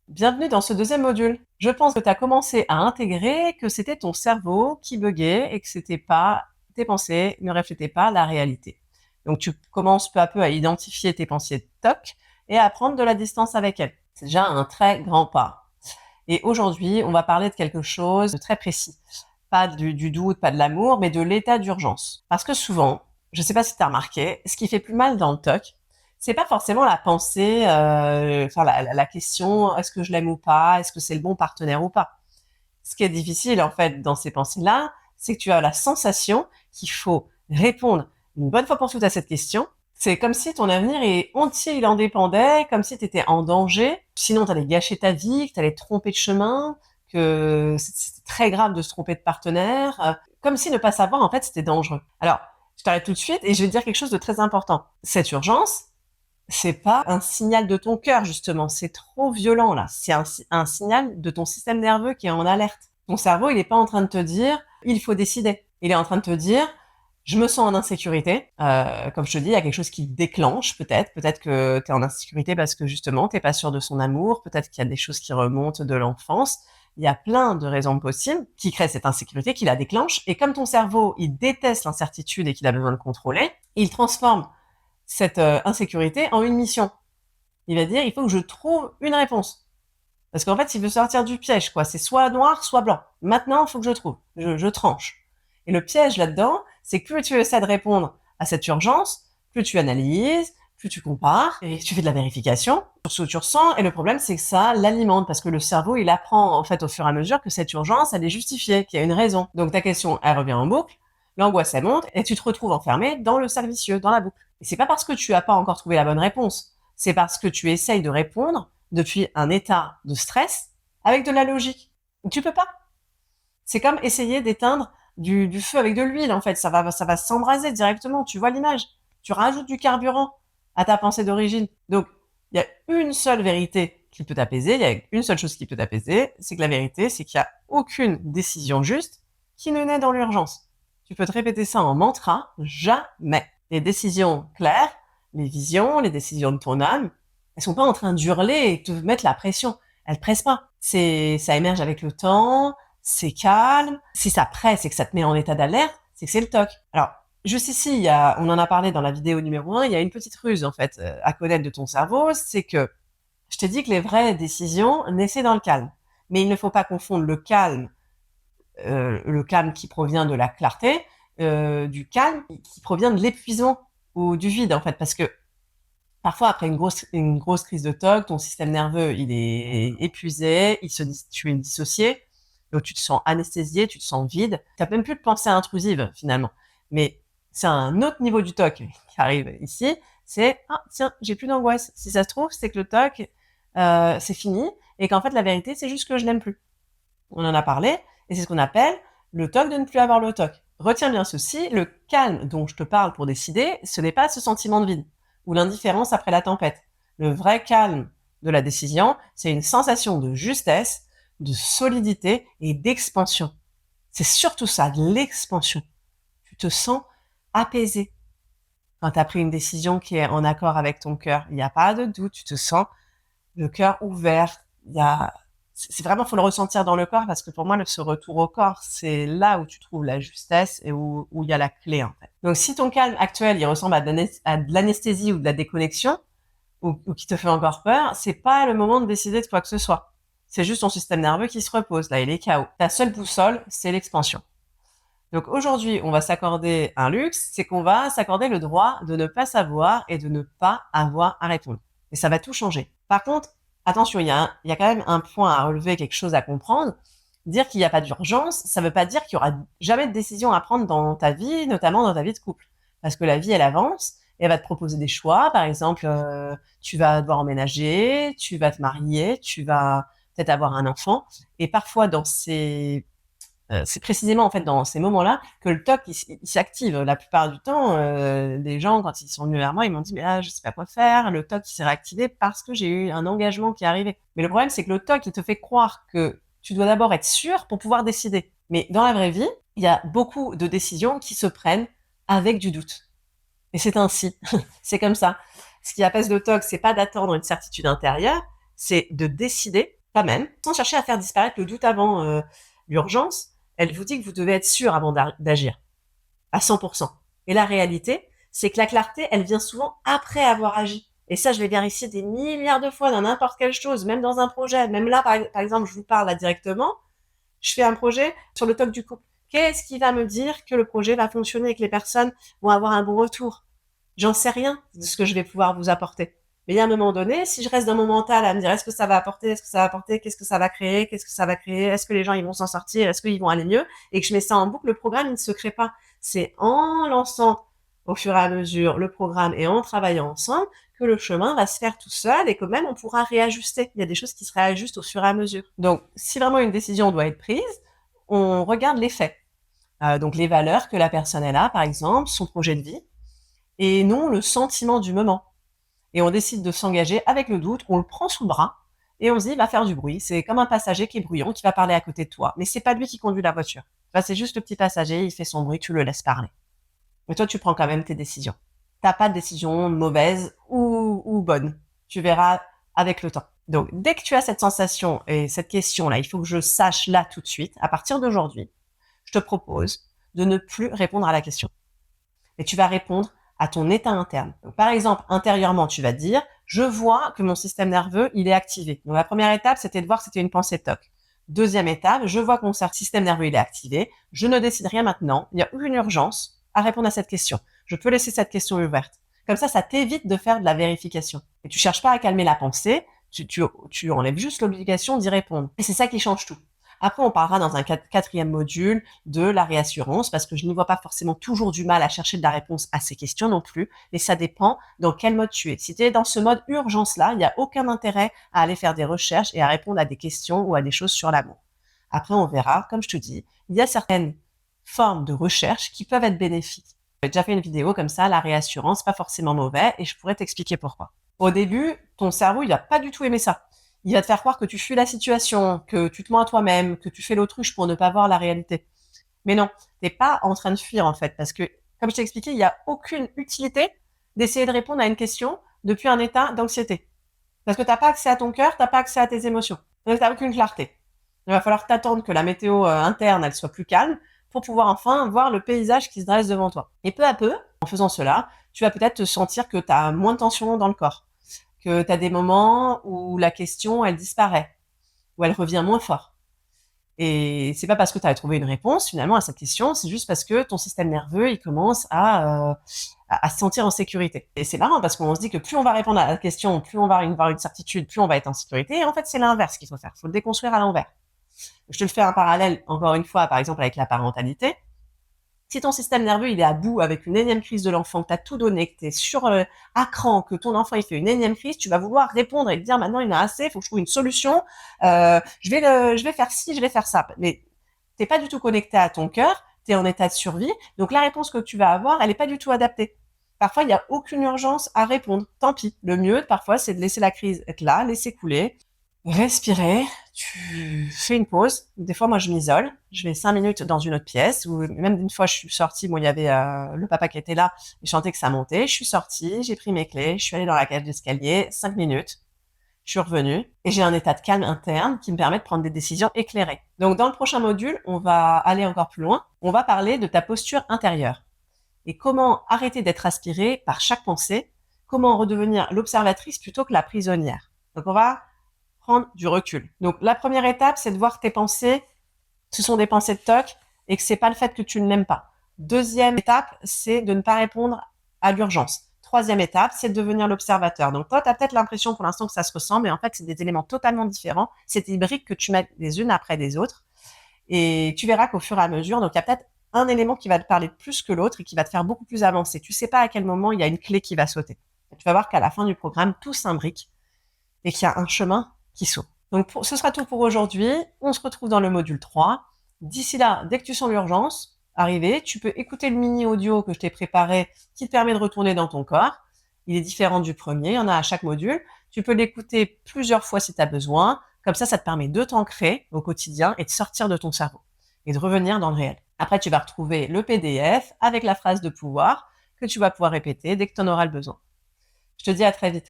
Bienvenue dans ce deuxième module. Je pense que tu as commencé à intégrer que c'était ton cerveau qui buguait et que c'était pas tes pensées ne reflétaient pas la réalité. Donc tu commences peu à peu à identifier tes pensées TOC et à prendre de la distance avec elles. C'est déjà un très grand pas. Et aujourd'hui, on va parler de quelque chose de très précis. Pas du doute, pas de l'amour, mais de l'état d'urgence. Parce que souvent, je sais pas si tu as remarqué, ce qui fait plus mal dans le TOC, c'est pas forcément la pensée, la question, est-ce que je l'aime ou pas, est-ce que c'est le bon partenaire ou pas. Ce qui est difficile, en fait, dans ces pensées-là, c'est que tu as la sensation qu'il faut répondre une bonne fois pour toutes à cette question. C'est comme si ton avenir est entier, il en dépendait, comme si tu étais en danger. Sinon, tu allais gâcher ta vie, que tu allais te tromper de chemin, que c'était très grave de se tromper de partenaire. Comme si ne pas savoir, en fait, c'était dangereux. Alors, je t'arrête tout de suite et je vais te dire quelque chose de très important. Cette urgence, c'est pas un signal de ton cœur, justement. C'est trop violent, là. C'est un signal de ton système nerveux qui est en alerte. Ton cerveau, il est pas en train de te dire, il faut décider. Il est en train de te dire, je me sens en insécurité. Comme je te dis, il y a quelque chose qui déclenche, peut-être. Peut-être que tu es en insécurité parce que, justement, t'es pas sûr de son amour. Peut-être qu'il y a des choses qui remontent de l'enfance. Il y a plein de raisons possibles qui créent cette insécurité, qui la déclenchent. Et comme ton cerveau, il déteste l'incertitude et qu'il a besoin de contrôler, il transforme cette insécurité en une mission. Il va dire, il faut que je trouve une réponse. Parce qu'en fait, il veut sortir du piège, quoi. C'est soit noir, soit blanc. Maintenant, il faut que je trouve. Je tranche. Et le piège là-dedans, c'est que plus tu essaies de répondre à cette urgence, plus tu analyses, plus tu compares, et tu fais de la vérification sur ce que tu ressens. Et le problème, c'est que ça l'alimente, parce que le cerveau, il apprend, en fait, au fur et à mesure que cette urgence, elle est justifiée, qu'il y a une raison. Donc ta question, elle revient en boucle, l'angoisse, elle monte, et tu te retrouves enfermé dans le cercle vicieux, dans la boucle. Et c'est pas parce que tu n'as pas encore trouvé la bonne réponse, c'est parce que tu essayes de répondre depuis un état de stress avec de la logique. Tu peux pas. C'est comme essayer d'éteindre du feu avec de l'huile, en fait. Ça va s'embraser directement. Tu vois l'image. Tu rajoutes du carburant à ta pensée d'origine. Donc, il y a une seule vérité qui peut t'apaiser. Il y a une seule chose qui peut t'apaiser. C'est que la vérité, c'est qu'il n'y a aucune décision juste qui ne naît dans l'urgence. Tu peux te répéter ça en mantra. Jamais. Les décisions claires, les visions, les décisions de ton âme, elles sont pas en train d'hurler et de te mettre la pression. Elles pressent pas. Ça émerge avec le temps, c'est calme. Si ça presse et que ça te met en état d'alerte, c'est que c'est le TOC. Alors, juste ici, on en a parlé dans la vidéo numéro 1, il y a une petite ruse, en fait, à connaître de ton cerveau, c'est que je t'ai dit que les vraies décisions naissaient dans le calme. Mais il ne faut pas confondre le calme qui provient de la clarté, du calme qui provient de l'épuisement ou du vide, en fait, parce que parfois, après une grosse crise de TOC, ton système nerveux, il est épuisé, tu es dissocié, donc tu te sens anesthésié, tu te sens vide. Tu n'as même plus de pensée intrusive, finalement. Mais c'est un autre niveau du TOC qui arrive ici, c'est « Ah, tiens, j'ai plus d'angoisse. » Si ça se trouve, c'est que le TOC, c'est fini, et qu'en fait, la vérité, c'est juste que je l'aime plus. On en a parlé, et c'est ce qu'on appelle le TOC de ne plus avoir le TOC. Retiens bien ceci, le calme dont je te parle pour décider, ce n'est pas ce sentiment de vide ou l'indifférence après la tempête. Le vrai calme de la décision, c'est une sensation de justesse, de solidité et d'expansion. C'est surtout ça, de l'expansion. Tu te sens apaisé quand tu as pris une décision qui est en accord avec ton cœur. Il n'y a pas de doute, tu te sens le cœur ouvert. C'est vraiment, faut le ressentir dans le corps parce que pour moi, ce retour au corps, c'est là où tu trouves la justesse et où il y a la clé, en fait. Donc, si ton calme actuel, il ressemble à de l'anesthésie ou de la déconnexion, ou qui te fait encore peur, c'est pas le moment de décider de quoi que ce soit. C'est juste ton système nerveux qui se repose, là, il est KO. Ta seule boussole, c'est l'expansion. Donc aujourd'hui, on va s'accorder un luxe, c'est qu'on va s'accorder le droit de ne pas savoir et de ne pas avoir à répondre. Et ça va tout changer. Par contre, attention, il y a quand même un point à relever, quelque chose à comprendre. Dire qu'il n'y a pas d'urgence, ça ne veut pas dire qu'il y aura jamais de décision à prendre dans ta vie, notamment dans ta vie de couple. Parce que la vie, elle avance, et elle va te proposer des choix. Par exemple, tu vas devoir emménager, tu vas te marier, tu vas peut-être avoir un enfant. Et parfois, c'est précisément en fait dans ces moments-là que le TOC il s'active. La plupart du temps, les gens quand ils sont venus vers moi, ils m'ont dit mais là je sais pas quoi faire. Le TOC il s'est réactivé parce que j'ai eu un engagement qui est arrivé. Mais le problème c'est que le TOC il te fait croire que tu dois d'abord être sûr pour pouvoir décider. Mais dans la vraie vie, il y a beaucoup de décisions qui se prennent avec du doute. Et c'est ainsi, c'est comme ça. Ce qui apaise le TOC, c'est pas d'attendre une certitude intérieure, c'est de décider toi-même, sans chercher à faire disparaître le doute avant l'urgence. Elle vous dit que vous devez être sûr avant d'agir, à 100%. Et la réalité, c'est que la clarté, elle vient souvent après avoir agi. Et ça, je l'ai vérifié des milliards de fois dans n'importe quelle chose, même dans un projet. Même là, par exemple, je vous parle là directement, je fais un projet sur le talk du couple. Qu'est-ce qui va me dire que le projet va fonctionner et que les personnes vont avoir un bon retour? J'en sais rien de ce que je vais pouvoir vous apporter. Mais il y a un moment donné, si je reste dans mon mental à me dire est-ce que ça va apporter, est-ce que ça va apporter, qu'est-ce que ça va créer, qu'est-ce que ça va créer, est-ce que les gens ils vont s'en sortir, est-ce qu'ils vont aller mieux, et que je mets ça en boucle, le programme il ne se crée pas. C'est en lançant au fur et à mesure le programme et en travaillant ensemble que le chemin va se faire tout seul et que même on pourra réajuster. Il y a des choses qui se réajustent au fur et à mesure. Donc, si vraiment une décision doit être prise, on regarde les faits. Donc, les valeurs que la personne elle a, par exemple, son projet de vie, et non le sentiment du moment. Et on décide de s'engager avec le doute, on le prend sous le bras, et on se dit, il va faire du bruit. C'est comme un passager qui est bruyant, qui va parler à côté de toi. Mais c'est pas lui qui conduit la voiture. Enfin, c'est juste le petit passager, il fait son bruit, tu le laisses parler. Mais toi, tu prends quand même tes décisions. T'as pas de décision mauvaise ou bonne. Tu verras avec le temps. Donc, dès que tu as cette sensation et cette question-là, il faut que je sache là tout de suite, à partir d'aujourd'hui, je te propose de ne plus répondre à la question. Et tu vas répondre à ton état interne. Donc, par exemple, intérieurement, tu vas te dire, je vois que mon système nerveux, il est activé. Donc, la première étape, c'était de voir que c'était une pensée TOC. Deuxième étape, je vois que mon système nerveux, il est activé. Je ne décide rien maintenant. Il n'y a aucune urgence à répondre à cette question. Je peux laisser cette question ouverte. Comme ça t'évite de faire de la vérification. Et tu cherches pas à calmer la pensée, tu enlèves juste l'obligation d'y répondre. Et c'est ça qui change tout. Après, on parlera dans un quatrième module de la réassurance, parce que je n'y vois pas forcément toujours du mal à chercher de la réponse à ces questions non plus, mais ça dépend dans quel mode tu es. Si tu es dans ce mode urgence-là, il n'y a aucun intérêt à aller faire des recherches et à répondre à des questions ou à des choses sur l'amour. Après, on verra, comme je te dis, il y a certaines formes de recherche qui peuvent être bénéfiques. J'ai déjà fait une vidéo comme ça, la réassurance, pas forcément mauvais, et je pourrais t'expliquer pourquoi. Au début, ton cerveau, il va pas du tout aimer ça. Il va te faire croire que tu fuis la situation, que tu te mens à toi-même, que tu fais l'autruche pour ne pas voir la réalité. Mais non, t'es pas en train de fuir en fait, parce que, comme je t'ai expliqué, il n'y a aucune utilité d'essayer de répondre à une question depuis un état d'anxiété. Parce que t'as pas accès à ton cœur, t'as pas accès à tes émotions. Donc t'as aucune clarté. Il va falloir t'attendre que la météo interne, elle soit plus calme pour pouvoir enfin voir le paysage qui se dresse devant toi. Et peu à peu, en faisant cela, tu vas peut-être te sentir que tu as moins de tension dans le corps, que tu as des moments où la question, elle disparaît, où elle revient moins fort. Et c'est pas parce que tu as trouvé une réponse finalement à cette question, c'est juste parce que ton système nerveux, il commence à se sentir en sécurité. Et c'est marrant parce qu'on se dit que plus on va répondre à la question, plus on va avoir une certitude, plus on va être en sécurité. Et en fait, c'est l'inverse qu'il faut faire. Il faut le déconstruire à l'envers. Je te le fais un parallèle, encore une fois, par exemple, avec la parentalité. Si ton système nerveux, il est à bout avec une énième crise de l'enfant, que tu as tout donné, que tu es sur à cran, que ton enfant, il fait une énième crise, tu vas vouloir répondre et te dire, maintenant, il en a assez, il faut que je trouve une solution, je vais faire ci, je vais faire ça. Mais t'es pas du tout connecté à ton cœur, tu es en état de survie, donc la réponse que tu vas avoir, elle est pas du tout adaptée. Parfois, il n'y a aucune urgence à répondre. Tant pis. Le mieux, parfois, c'est de laisser la crise être là, laisser couler, respirer, tu fais une pause. Des fois, moi, je m'isole. Je vais 5 minutes dans une autre pièce. Ou même une fois, je suis sortie. Bon, il y avait le papa qui était là. Il chantait que ça montait. Je suis sortie. J'ai pris mes clés. Je suis allée dans la cage d'escalier. 5 minutes. Je suis revenue. Et j'ai un état de calme interne qui me permet de prendre des décisions éclairées. Donc, dans le prochain module, on va aller encore plus loin. On va parler de ta posture intérieure. Et comment arrêter d'être aspiré par chaque pensée. Comment redevenir l'observatrice plutôt que la prisonnière. Donc, on va prendre du recul. Donc, la première étape, c'est de voir que tes pensées, ce sont des pensées de toc et que c'est pas le fait que tu ne l'aimes pas. Deuxième étape, c'est de ne pas répondre à l'urgence. Troisième étape, c'est de devenir l'observateur. Donc, toi, tu as peut-être l'impression pour l'instant que ça se ressemble, mais en fait, c'est des éléments totalement différents. C'est des briques que tu mets les unes après les autres. Et tu verras qu'au fur et à mesure, donc il y a peut-être un élément qui va te parler plus que l'autre et qui va te faire beaucoup plus avancer. Tu sais pas à quel moment il y a une clé qui va sauter. Et tu vas voir qu'à la fin du programme, tout s'imbrique et qu'il y a un chemin qui s'ouvre. Donc, ce sera tout pour aujourd'hui. On se retrouve dans le module 3. D'ici là, dès que tu sens l'urgence arriver, tu peux écouter le mini audio que je t'ai préparé qui te permet de retourner dans ton corps. Il est différent du premier, il y en a à chaque module. Tu peux l'écouter plusieurs fois si tu as besoin. Comme ça te permet de t'ancrer au quotidien et de sortir de ton cerveau et de revenir dans le réel. Après, tu vas retrouver le PDF avec la phrase de pouvoir que tu vas pouvoir répéter dès que tu en auras le besoin. Je te dis à très vite.